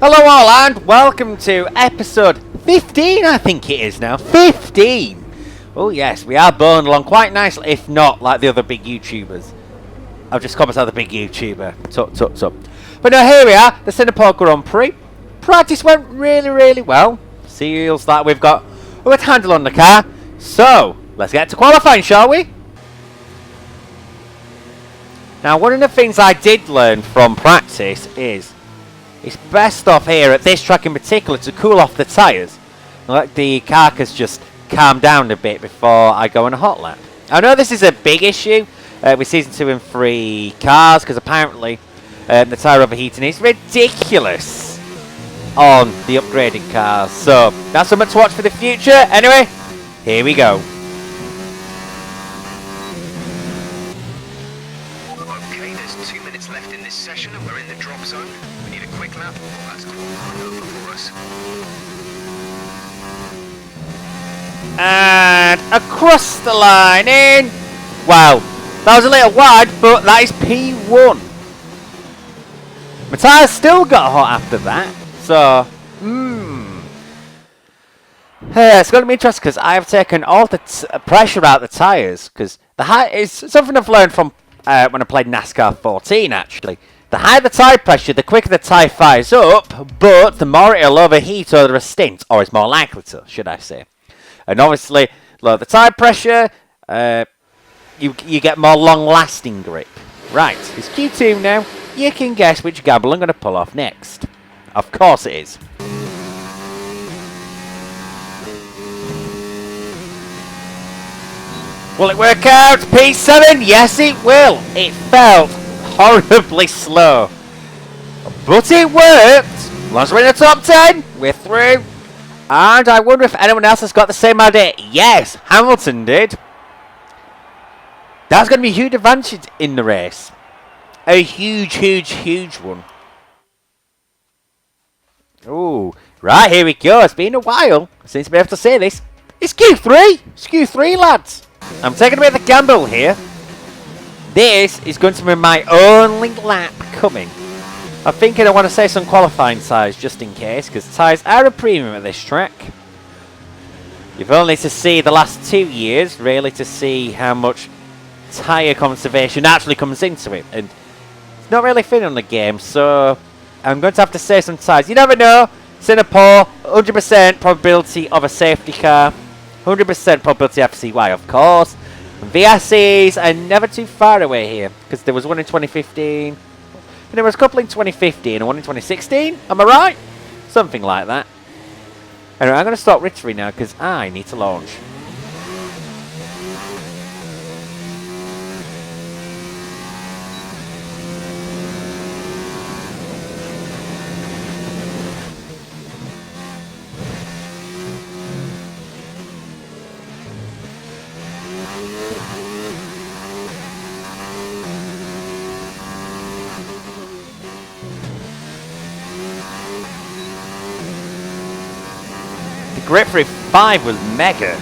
Hello all and welcome to episode 15, I think it is now. 15! Oh yes, we are burning along quite nicely, if not like the other big YouTubers. I've just commented on the big YouTuber. Tut. But now here we are, the Singapore Grand Prix. Practice went really well. Feels that we've got a good handle on the car. So, let's get to qualifying, shall we? Now, one of the things I did learn from practice is it's best off here at this track in particular to cool off the tyres. Let the carcass just calm down a bit before I go on a hot lap. I know this is a big issue with Season 2 and 3 cars because apparently the tyre overheating is ridiculous on the upgraded cars. So that's something to watch for the future. Anyway, here we go. Okay, there's 2 minutes left in this session and we're in the drop zone. We need a quick lap. That's qualifying over for us. And across the line in. Wow, that was a little wide, but that is P1. My tyres still got hot after that, so it's going to be interesting because I have taken all the pressure out of the tyres because the height is something I've learned from when I played NASCAR 14 actually. The higher the tyre pressure, the quicker the tyre fires up, but the more it'll overheat over a stint, or it's more likely to, should I say. And obviously, lower the tyre pressure, you get more long-lasting grip. Right, it's Q2 now. You can guess which gamble I'm going to pull off next. Of course it is. Will it work out? P7? Yes, it will. It felt horribly slow. But it worked. As long as we're in the top 10, we're through. And I wonder if anyone else has got the same idea. Yes, Hamilton did. That's going to be a huge advantage in the race. A huge one. Ooh, right, here we go. It's been a while since I've been able to say this. It's Q3. It's Q3, lads. I'm taking a bit of a gamble here. This is going to be my only lap coming. I'm thinking I want to say some qualifying tyres just in case, because tyres are a premium at this track. You've only to see the last 2 years, really, to see how much tyre conservation actually comes into it. And it's not really thin on the game, so I'm going to have to say some tyres. You never know. Singapore, 100% probability of a safety car. 100% probability FCY, of course. And VSCs are never too far away here, because there was one in 2015. And there was a couple in 2015 and one in 2016. Am I right? Something like that. Anyway, I'm going to stop Rittery now, because I need to launch. Grip for 5 was mega.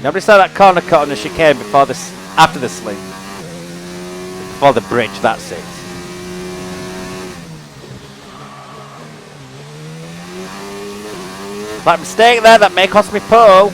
Nobody saw that corner cut on the chicane before this, after the sling. Before the bridge, that's it. Slight mistake there, that may cost me pole.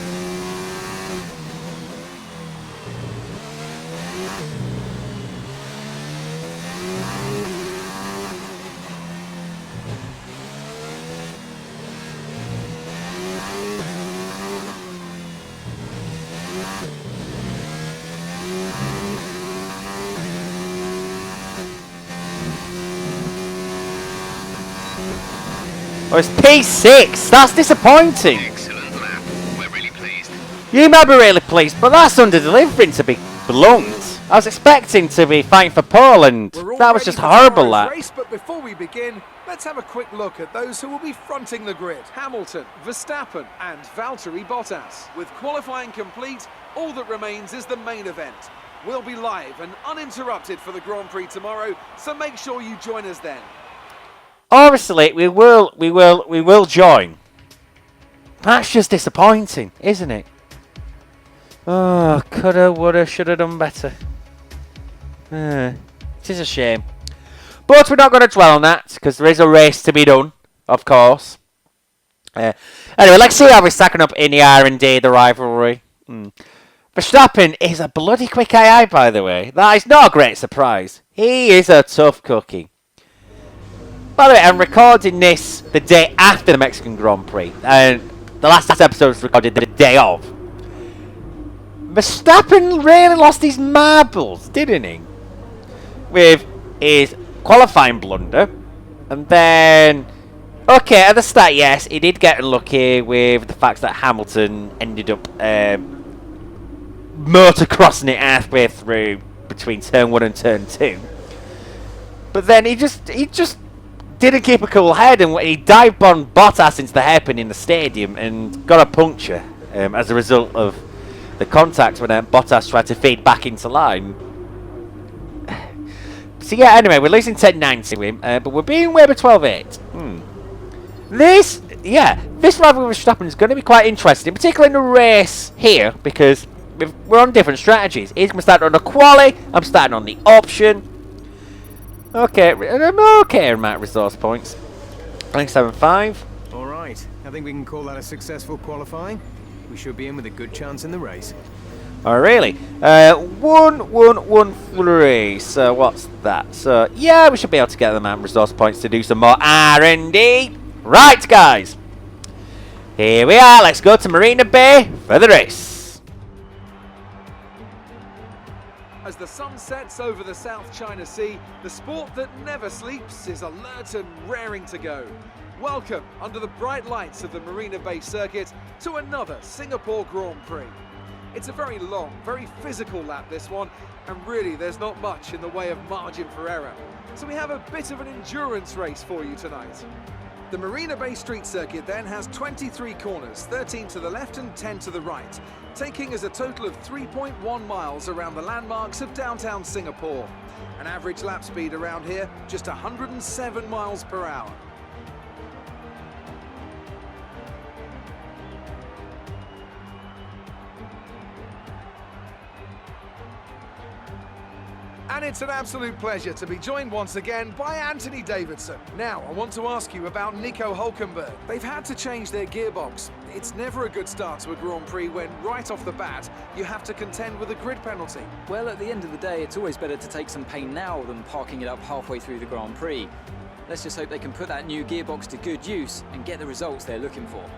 Oh, it's P6. That's disappointing. Excellent lap. We're really pleased. You might be really pleased, but that's under-delivering, to be blunt. I was expecting to be fighting for Poland. That was just horrible, that. Race, but before we begin, let's have a quick look at those who will be fronting the grid. Hamilton, Verstappen and Valtteri Bottas. With qualifying complete, all that remains is the main event. We'll be live and uninterrupted for the Grand Prix tomorrow, so make sure you join us then. Obviously, we will join. That's just disappointing, isn't it? Oh, coulda, woulda, shoulda done better. It is a shame. But we're not going to dwell on that, because there is a race to be done, of course. Anyway, let's see how we're stacking up in the R&D, the rivalry. Verstappen is a bloody quick AI, by the way. That is not a great surprise. He is a tough cookie. By the way, I'm recording this the day after the Mexican Grand Prix. And the last episode was recorded the day of. Verstappen really lost his marbles, didn't he? With his qualifying blunder. And then, okay, at the start, yes, he did get unlucky with the fact that Hamilton ended up motocrossing it halfway through between turn 1 and turn 2. But then he just didn't keep a cool head, and he dived on Bottas into the hairpin in the stadium and got a puncture as a result of the contact when Bottas tried to feed back into line. So yeah, anyway, we're losing 10-9 to him, but we're being Weber 12-8. This rivalry with Verstappen is going to be quite interesting, particularly in the race here, because we're on different strategies. He's going to start on the quali, I'm starting on the option. Okay, I'm okay amount of resource points. 7.5. All right, I think we can call that a successful qualifying. We should be in with a good chance in the race. Oh, really? 1-1-1-3. So what's that? So yeah, we should be able to get the amount of resource points to do some more R&D. Right, guys. Here we are. Let's go to Marina Bay for the race. As the sun sets over the South China Sea, the sport that never sleeps is alert and raring to go. Welcome, under the bright lights of the Marina Bay circuit, to another Singapore Grand Prix. It's a very long, very physical lap, this one, and really there's not much in the way of margin for error. So we have a bit of an endurance race for you tonight. The Marina Bay Street Circuit then has 23 corners, 13 to the left and 10 to the right, taking us a total of 3.1 miles around the landmarks of downtown Singapore. An average lap speed around here, just 107 miles per hour. And it's an absolute pleasure to be joined once again by Anthony Davidson. Now, I want to ask you about Nico Hülkenberg. They've had to change their gearbox. It's never a good start to a Grand Prix when, right off the bat, you have to contend with a grid penalty. Well, at the end of the day, it's always better to take some pain now than parking it up halfway through the Grand Prix. Let's just hope they can put that new gearbox to good use and get the results they're looking for.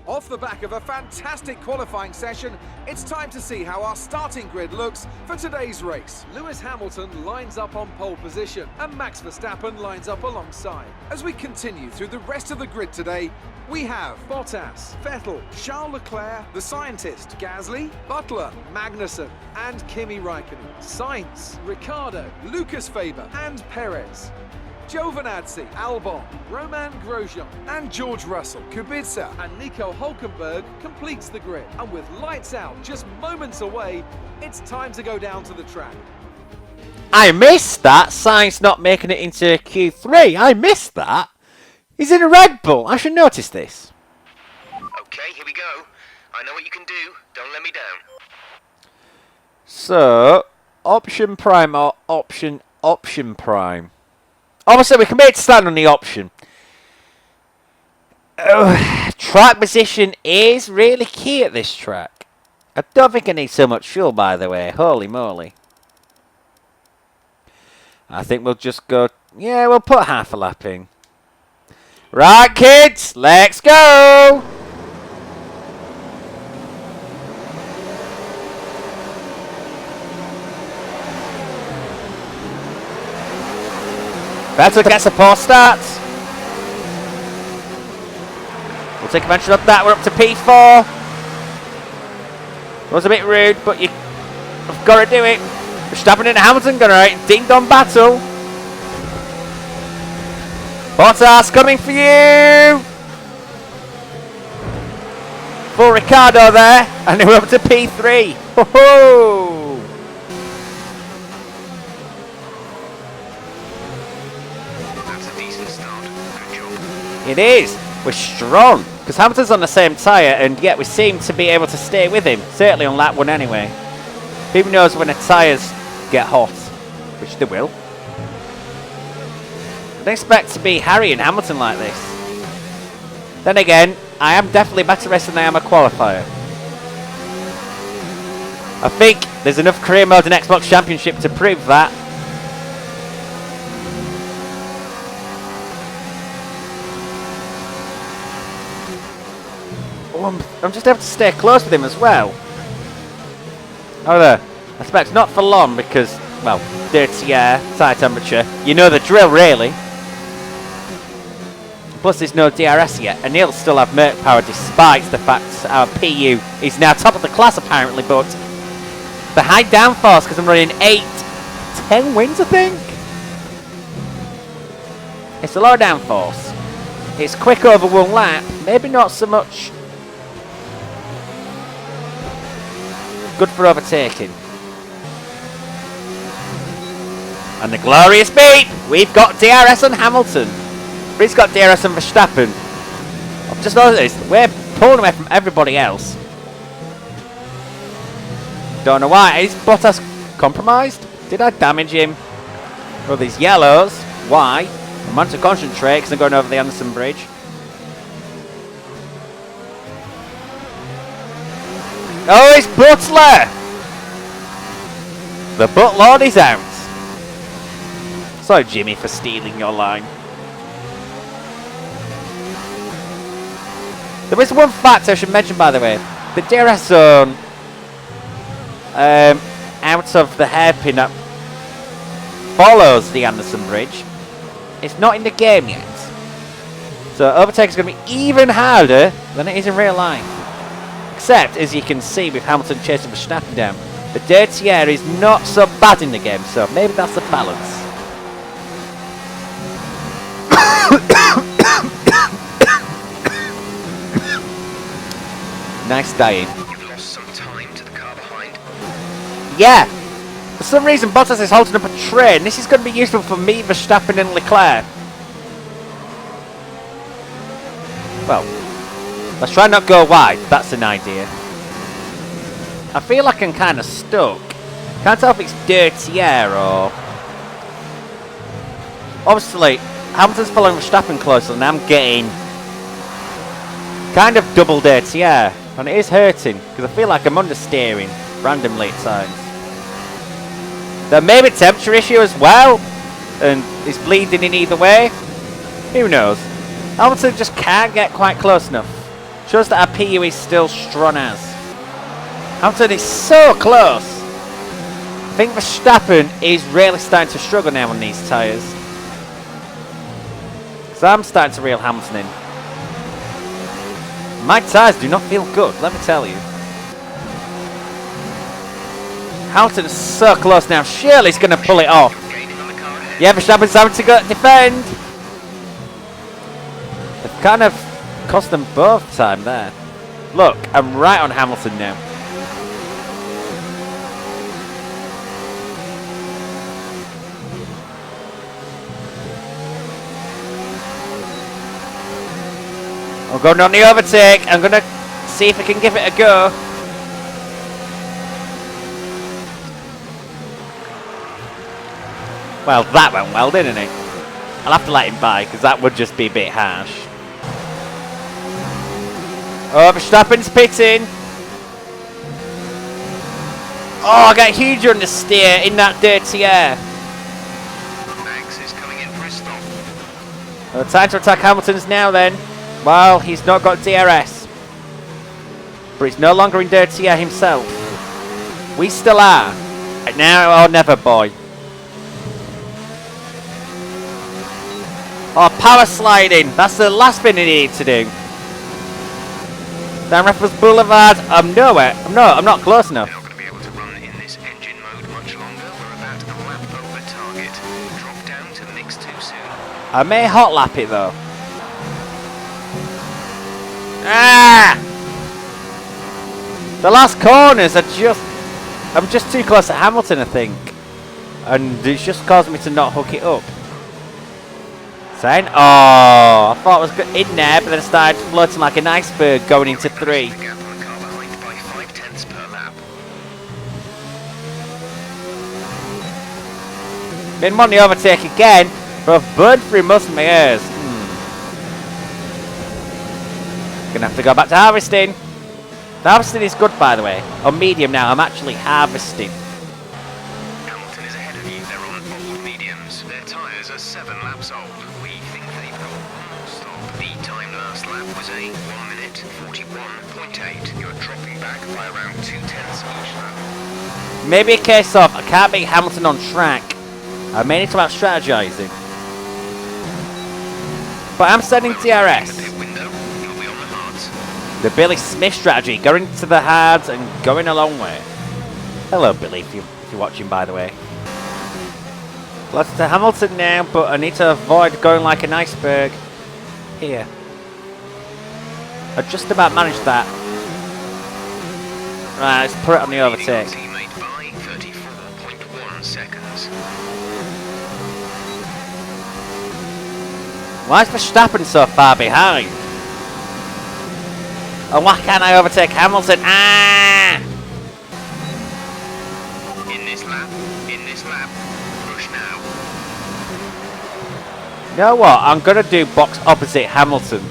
Off the back of a fantastic qualifying session, it's time to see how our starting grid looks for today's race. Lewis Hamilton lines up on pole position and Max Verstappen lines up alongside. As we continue through the rest of the grid today, we have Bottas, Vettel, Charles Leclerc, the scientist, Gasly, Butler, Magnussen and Kimi Raikkonen, Sainz, Ricciardo, Lucas Faber and Perez. Giovinazzi, Albon, Romain Grosjean and George Russell, Kubica and Nico Hülkenberg completes the grid. And with lights out just moments away, it's time to go down to the track. I missed that. Sainz not making it into Q3. I missed that. He's in a Red Bull. I should notice this. Okay, here we go. I know what you can do. Don't let me down. So, option prime or option prime. Obviously, we can make it stand on the option. Track position is really key at this track. I don't think I need so much fuel, by the way. Holy moly. I think we'll just go... Yeah, we'll put half a lap in. Right, kids, let's go! Vettel gets a poor start. We'll take advantage of that. We're up to P4. It was a bit rude, but you've got to do it. Verstappen and Hamilton gonna ding-dong battle. Bottas coming for you. For Ricardo there, and we're up to P3. Ho ho! That's a decent start. Good job. It is. We're strong because Hamilton's on the same tyre, and yet we seem to be able to stay with him. Certainly on lap 1 anyway. Who knows when the tyres get hot, which they will. I don't expect to be Harry and Hamilton like this. Then again, I am definitely better racing than I am a qualifier. I think there's enough career mode in Xbox Championship to prove that. Oh, I'm just able to stay close with him as well. Although, I expect not for long because, well, dirty air, tyre temperature. You know the drill, really. Plus, there's no DRS yet, and he'll still have Merc power despite the fact our PU is now top of the class, apparently. But the high downforce, because I'm running 10 wins, I think. It's a low downforce. It's quick over 1 lap, maybe not so much. Good for overtaking. And the glorious beat! We've got DRS on Hamilton. But he's got DRS on Verstappen. I've just noticed we're pulling away from everybody else. Don't know why. Is Bottas compromised? Did I damage him? Well, these yellows. Why? I'm on to concentrate because I'm going over the Anderson Bridge. Oh, it's Butler! The Butlord is out. Sorry, Jimmy, for stealing your line. There is one fact I should mention, by the way. The DRS zone out of the hairpin that follows the Anderson Bridge, it's not in the game yet. So overtake is going to be even harder than it is in real life. Except, as you can see with Hamilton chasing Verstappen down, the dirty air is not so bad in the game, so maybe that's the balance. Nice dying. You've lost some time to the car behind. Yeah! For some reason Bottas is holding up a train. This is going to be useful for me, Verstappen and Leclerc. Well, let's try not go wide. That's an idea. I feel like I'm kind of stuck. Can't tell if it's dirty air or... Obviously, Hamilton's following Verstappen closer and I'm getting kind of double dirty air. And it is hurting, because I feel like I'm understeering randomly at times. There may be a temperature issue as well, and it's bleeding in either way. Who knows? Hamilton just can't get quite close enough. Shows that our PU is still strong as. Hamilton is so close. I think Verstappen is really starting to struggle now on these tyres. So I'm starting to reel Hamilton in. My tyres do not feel good, let me tell you. Hamilton is so close now. Surely he's going to pull it off. Yeah, Verstappen's having to go defend. They've kind of cost them both time there. Look, I'm right on Hamilton now. I'm going on the overtake. I'm going to see if I can give it a go. Well, that went well, didn't it? I'll have to let him by, because that would just be a bit harsh. Oh, Verstappen's pitting. Oh, I got huge understeer in that dirty air. Max is coming in for a stop. Well, time to attack Hamilton's now then. Well, he's not got DRS. But he's no longer in dirty air himself. We still are. Right now or never, boy. Oh, power sliding. That's the last thing he needed to do. Down Raffles Boulevard. I'm nowhere. I'm not close enough. We're not going to be able to run in this engine mode much longer. We're I may hot lap it though. Ah! The last corners are just... I'm just too close to Hamilton, I think. And it's just caused me to not hook it up. Saying, oh, I thought it was good in there, but then it started floating like an iceberg going into 3. The gap on the car behind by 0.5 per lap. Been wanting to overtake again, but I've burned through most of my airs. Gonna have to go back to harvesting. The harvesting is good, by the way. On medium now, I'm actually harvesting. Hamilton is ahead of you. They're on old mediums. Their tyres are 7 laps old. We think they've got one more stop. The time last lap was a 1 minute 41.8. You're dropping back by around 0.2 each lap. Maybe a case of I can't beat Hamilton on track. I may need to start strategizing. But I'm sending DRS. In the pit window, you'll be on the hards. The Billy Smith strategy, going to the hards and going a long way. Hello, Billy, if you're watching, by the way. Close to Hamilton now, but I need to avoid going like an iceberg here. I just about managed that. Right, let's put it on the overtake. Teammate by 34.1 seconds. Why is Verstappen so far behind? And why can't I overtake Hamilton? Ah! In this lap, push now. You know what? I'm going to do box opposite Hamilton.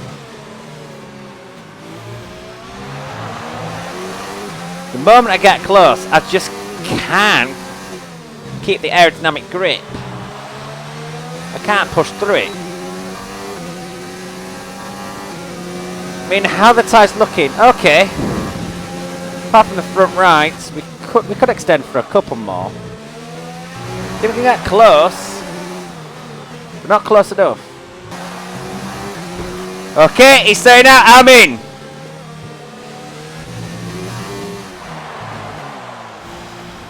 The moment I get close, I just can't keep the aerodynamic grip. I can't push through it. I mean, how the tyre's looking? Okay. Apart from the front right, we could extend for a couple more. If we can get close, we're not close enough. Okay, he's saying out, I'm in.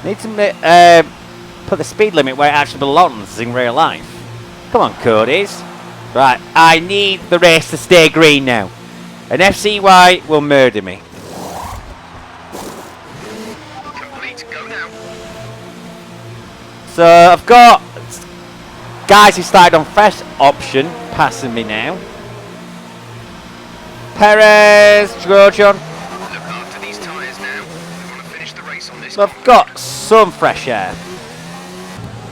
Need to put the speed limit where it actually belongs in real life. Come on, Cody's. Right, I need the race to stay green now. An FCY will murder me. Complete, go now. So I've got guys who started on fresh option passing me now. Perez, Grosjean. Look after these tyres now. We want to finish the race on this. So I've got some fresh air.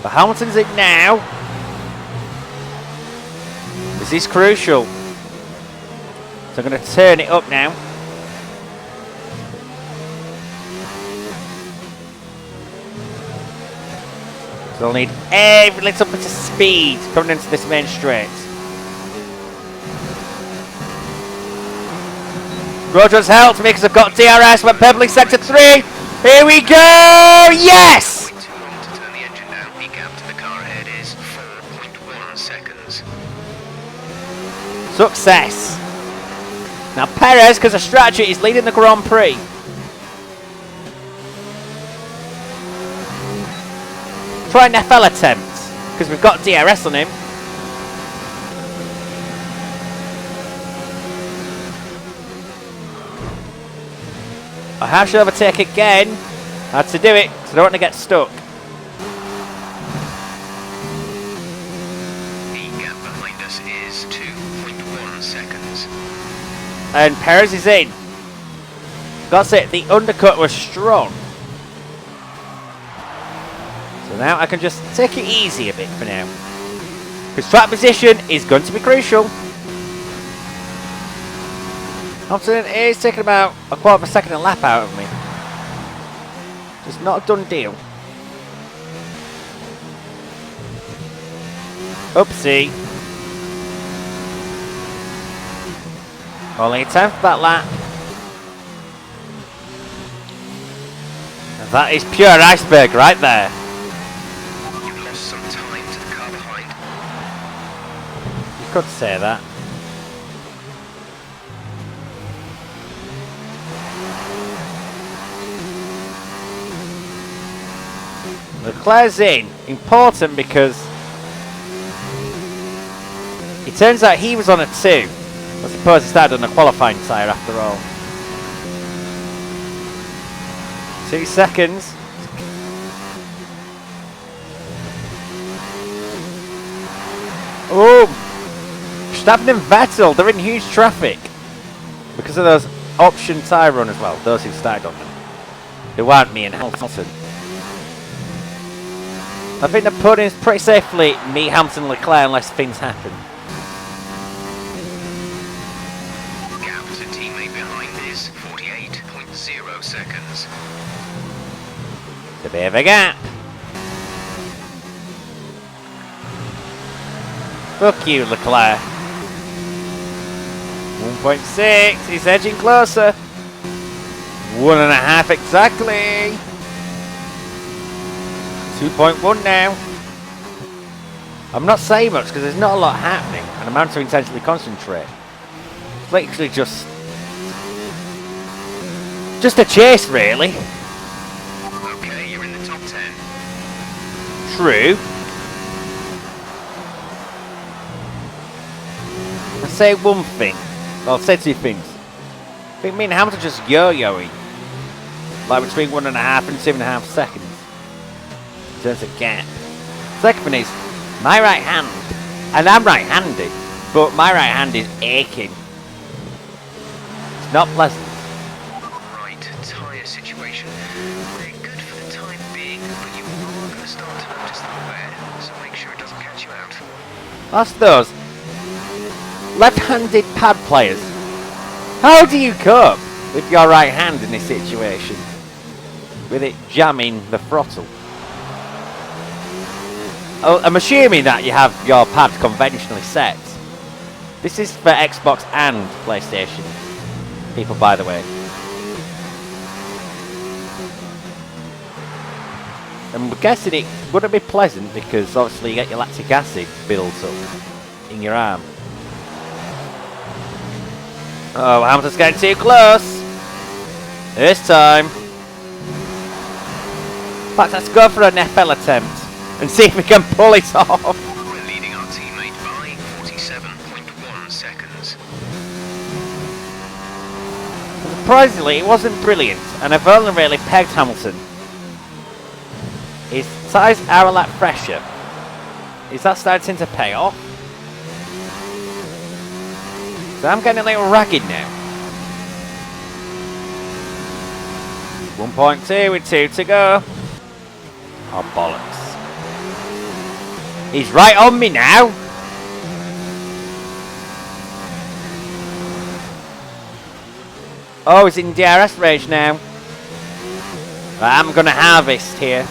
But Hamilton's it now. This is crucial. So I'm going to turn it up now. So I'll need every little bit of speed coming into this main straight. Grosjean's helped me because I've got DRS. We're pebbling sector 3. Here we go! Yes! Too long to turn the engine down. The gap to the car ahead is 4.1 seconds. Success. Now Perez, because of strategy, is leading the Grand Prix. Try an FL attempt, because we've got DRS on him. I have to overtake again. I had to do it, because I don't want to get stuck. The gap behind us is 2.1 seconds. And Perez is in. That's it, the undercut was strong. So now I can just take it easy a bit for now. Because track position is going to be crucial. Hamilton is taking about a quarter of a second a lap out of me. Just not a done deal. Oopsie. Only time for that lap. And that is pure iceberg right there. You've lost some time to the car behind. You could say that. Leclerc's in. Important because It turns out he was on a 2. I suppose he started on a qualifying tyre after all. 2 seconds. Oh! Verstappen and Vettel, they're in huge traffic. Because of those option tyre run as well, those who started on them. Who aren't me and Hamilton. I think the podium's pretty safely me, Hamilton and Leclerc unless things happen. Gap to teammate behind is 48.0 seconds. It's a bit of a gap. Fuck you, Leclerc. 1.6, he's edging closer. 1.5 exactly. 2.1 now. I'm not saying much because there's not a lot happening and I'm having to intensely concentrate. It's literally just a chase, really. Okay, you're in the top 10. True. I'll say one thing. I'll say 2 things. I think me and Hamilton just yo-yoing. Like between 1.5 and 2.5 seconds. In terms of gap. Second thing is, my right hand, and I'm right-handed, but my right hand is aching. It's not pleasant. Right, tyre situation. They're good for the time being, but you are going to start to notice the wear, so make sure it doesn't catch you out. That's those left-handed pad players. How do you cope with your right hand in this situation? With it jamming the throttle? Oh, I'm assuming that you have your pad conventionally set. This is for Xbox and PlayStation people, by the way. I'm guessing it wouldn't be pleasant because obviously you get your lactic acid built up in your arm. Oh, Hamilton's getting too close. This time. In fact, let's go for an FL attempt and see if we can pull it off. We're leading our teammate by 47.1 seconds. Surprisingly, it wasn't brilliant, and I've only really pegged Hamilton. His tyres are a lot fresher. Is that starting to pay off? So I'm getting a little ragged now. 1.2 with 2 to go. Oh, bollocks. He's right on me now. Oh, he's in DRS rage now. Right, I'm going to harvest here.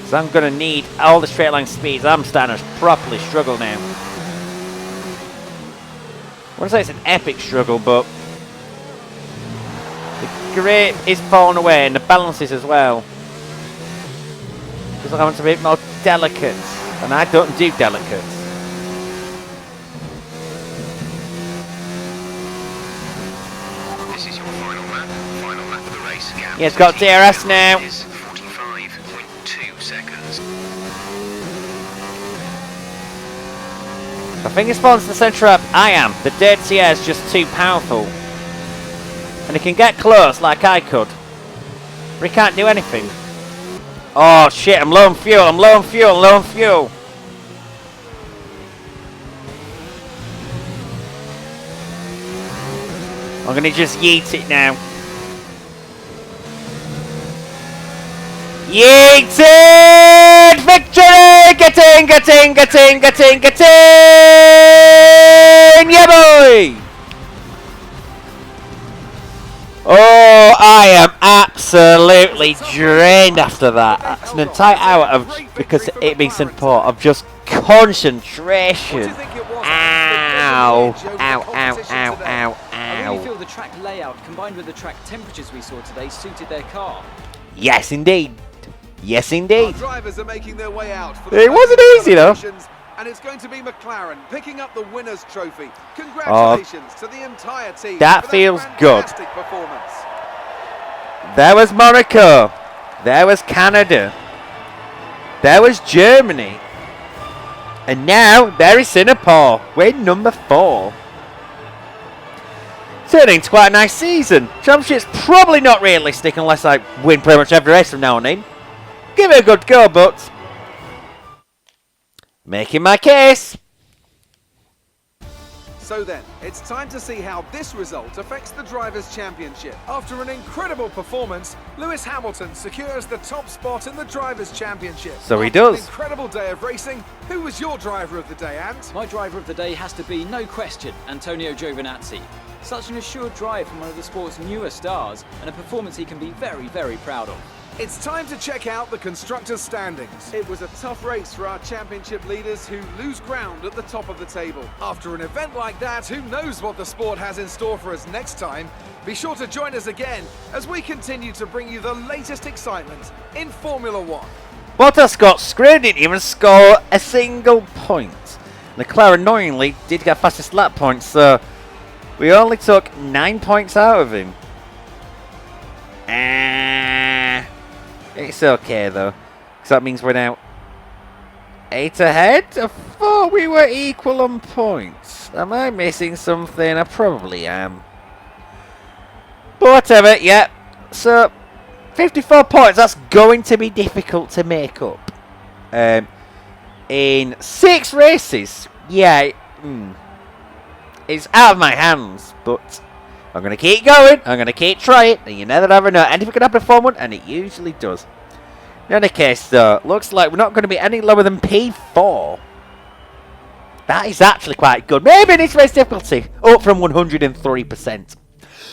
So I'm going to need all the straight line speeds. I'm starting to properly struggle now. I wouldn't say it's an epic struggle, but the grip is falling away and the balances as well. Because I want to be a bit more delicate, and I don't do delicate. This is your final lap of the race. Gap Yeah, it's got DRS now. is 45.2 seconds. I think it's falling to the centre up. I am. The dirty air is just too powerful. And he can get close like I could. But he can't do anything. Oh shit, I'm low on fuel, I'm low on fuel, low on fuel. I'm gonna just yeet it now. Yeet it! Victory! Get in, get in, get in, get in, get in! Yeah, boy! Oh, I am absolutely drained after that. That's an entire hour of, because it being support, of just concentration. Ow, ow, ow, ow, ow, I really ow. feel the track layout combined with the track temperatures we saw today suited their car. Yes, indeed. Yes, Our indeed. drivers are making their way out. For It wasn't easy, though. And it's going to be McLaren picking up the winner's trophy. Congratulations to the entire team. That for feels good. fantastic performance. There was Monaco. There was Canada. There was Germany. And now, there is Singapore, win number 4. Turning into quite a nice season. Championship's probably not realistic unless I win pretty much every race from now on in. Give it a good go, but making my case. So then, it's time to see how this result affects the Drivers' Championship. After an incredible performance, Lewis Hamilton secures the top spot in the Drivers' Championship. So he After an does. incredible day of racing. Who was your driver of the day, Ant? My driver of the day has to be, no question, Antonio Giovinazzi. Such an assured drive from one of the sport's newer stars, and a performance he can be very, very proud of. It's time to check out the constructors' standings. It was a tough race for our championship leaders who lose ground at the top of the table. After an event like that, who knows what the sport has in store for us next time? Be sure to join us again as we continue to bring you the latest excitement in Formula One. Bottas got screwed, didn't even score a single point. Leclerc annoyingly did get fastest lap points, so we only took 9 points out of him. It's okay though, because that means we're now 8 ahead. I thought we were equal on points. Am I missing something? I probably am. But whatever, yeah. So, 54 points, that's going to be difficult to make up. In 6 races, yeah, it's out of my hands, but I'm going to keep going, I'm going to keep trying, and you never ever know. Anything can happen for one, and it usually does. In any case, though, looks like we're not going to be any lower than P4. That is actually quite good. Maybe in its race difficulty, up from 103%.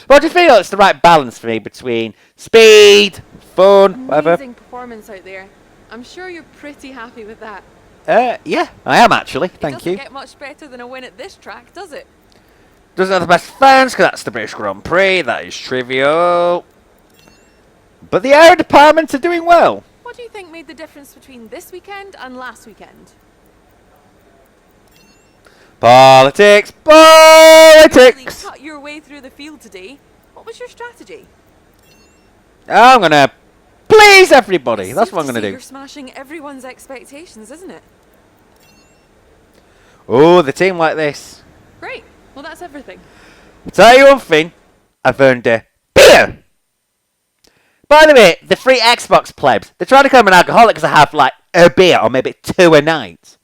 What do you feel it's the right balance for me between speed, fun, whatever? Amazing performance out there. I'm sure you're pretty happy with that. Yeah, I am actually, thank you. It doesn't get much better than a win at this track, does it? Doesn't have the best fans, because that's the British Grand Prix, that is trivial. But the air department are doing well. What do you think made the difference between this weekend and last weekend? Politics, You really politics! cut your way through the field today. What was your strategy? I'm going to please everybody, that's Safe what I'm to going to say do. You're smashing everyone's expectations, isn't it? Oh, the team like this. Great. Well, that's everything. Tell you one thing, I've earned a beer! By the way, the free Xbox plebs, they're trying to call me an alcoholic because I have like a beer or maybe 2 a night.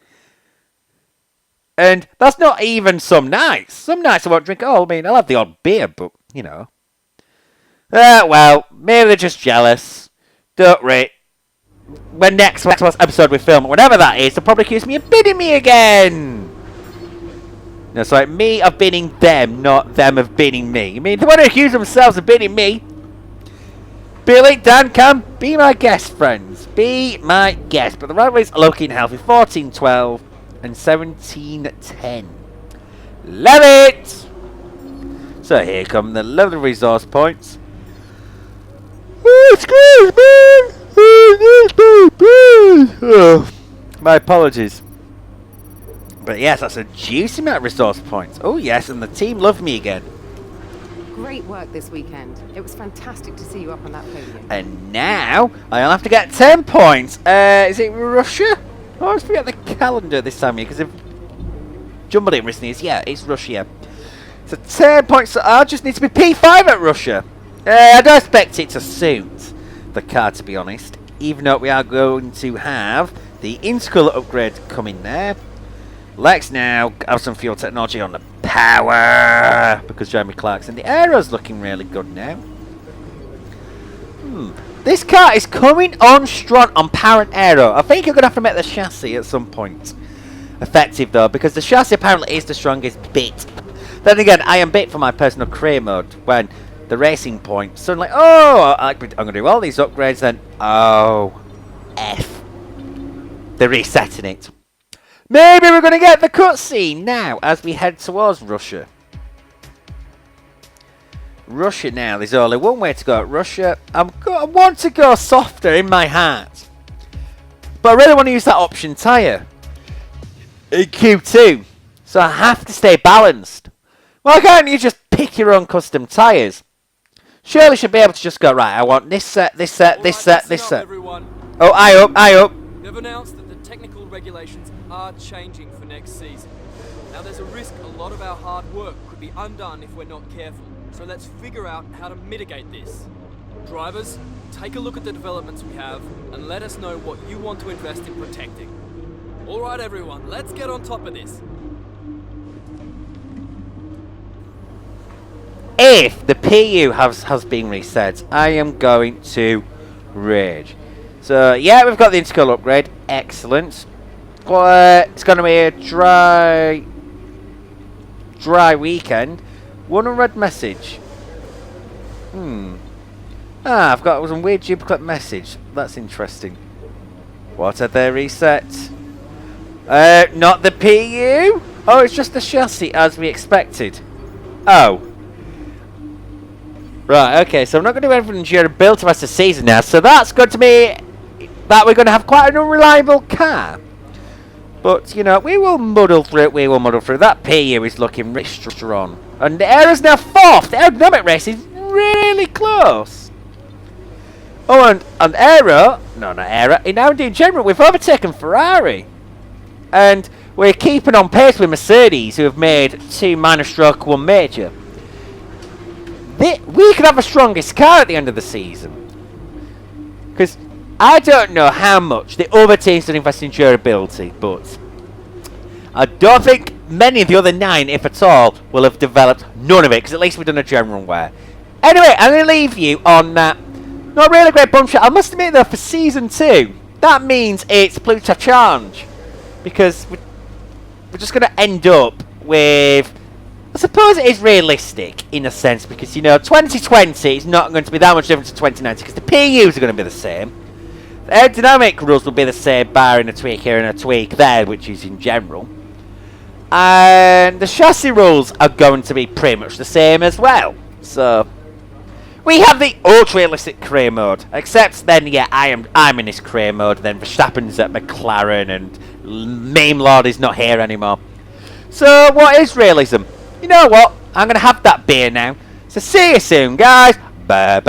And that's not even some nights. Some nights I won't drink at all. I mean, I'll have the odd beer, but, you know. Well, maybe they're just jealous. Don't rate. When next episode we film, whenever that is, they'll probably accuse me of bidding me again. No, sorry, me of bidding them, not them of bidding me. I mean, they want to accuse themselves of bidding me. Billy, Dan, Cam, be my guest, friends. Be my guest. But the rivalries are looking healthy. 14-12 and 17-10. Love it! So here come the lovely resource points. Excuse me! Oh, my apologies. But yes, that's a juicy amount of resource points. Oh yes, and the team loved me again. Great work this weekend. It was fantastic to see you up on that podium. And now, I'll have to get 10 points. Is it Russia? I always forget the calendar this time here, because I've jumbled it in recent years. Yeah, it's Russia. So 10 points, so I just need to be P5 at Russia. I don't expect it to suit the car, to be honest. Even though we are going to have the intercooler upgrade coming there. Let's now have some fuel technology on the power, because Jeremy Clarkson, the aero's looking really good now. This car is coming on strong on power and aero. I think you're going to have to make the chassis at some point effective though, because the chassis apparently is the strongest bit. Then again, I am bit for my personal career mode when the racing point suddenly, oh, I'm going to do all these upgrades, then oh, F. They're resetting it. Maybe we're going to get the cutscene now as we head towards Russia. Russia now, there's only one way to go at Russia. I want to go softer in my heart. But I really want to use that option tyre in Q2. So I have to stay balanced. Why can't you just pick your own custom tyres? Surely you should be able to just go, right, I want this set, this set, this set, this set. Everyone. Oh, I up. They've announced that the technical regulations are changing for next season. Now there's a risk a lot of our hard work could be undone if we're not careful. So let's figure out how to mitigate this. Drivers, take a look at the developments we have and let us know what you want to invest in protecting. Alright everyone, let's get on top of this. If the PU has been reset, I am going to rage. So yeah, we've got the intercooler upgrade. Excellent. It's going to be a dry weekend. One unread message. I've got some weird duplicate message. That's interesting. What have they reset? Not the PU? Oh, it's just the chassis as we expected. Oh. Right, okay, so I'm not going to do anything in durability the rest of the season now, so that's going to be that we're going to have quite an unreliable car. But, you know, we will muddle through it, That PU is looking really strong. And the Aera's now 4th. The aerodynamic race is really close. Oh, and Aera, no, not Aera, in Audi in general, we've overtaken Ferrari. And we're keeping on pace with Mercedes, who have made 2 minor stroke, 1 major. We could have the strongest car at the end of the season. Because I don't know how much the other teams did invest in durability, but I don't think many of the other 9, if at all, will have developed none of it, because at least we've done a general wear. Anyway, I'm going to leave you on that not really great bump shot. I must admit, though, for Season 2, that means it's Pluto Challenge. Because we're just going to end up with... I suppose it is realistic, in a sense, because, you know, 2020 is not going to be that much different to 2019, because the PUs are going to be the same. The aerodynamic rules will be the same, barring a tweak here and a tweak there, which is in general. And the chassis rules are going to be pretty much the same as well. So, we have the ultra-realistic career mode, except then, yeah, I'm in this career mode, then Verstappen's at McLaren, and Meme Lord is not here anymore. So, what is realism? You know what? I'm going to have that beer now. So see you soon, guys. Bye.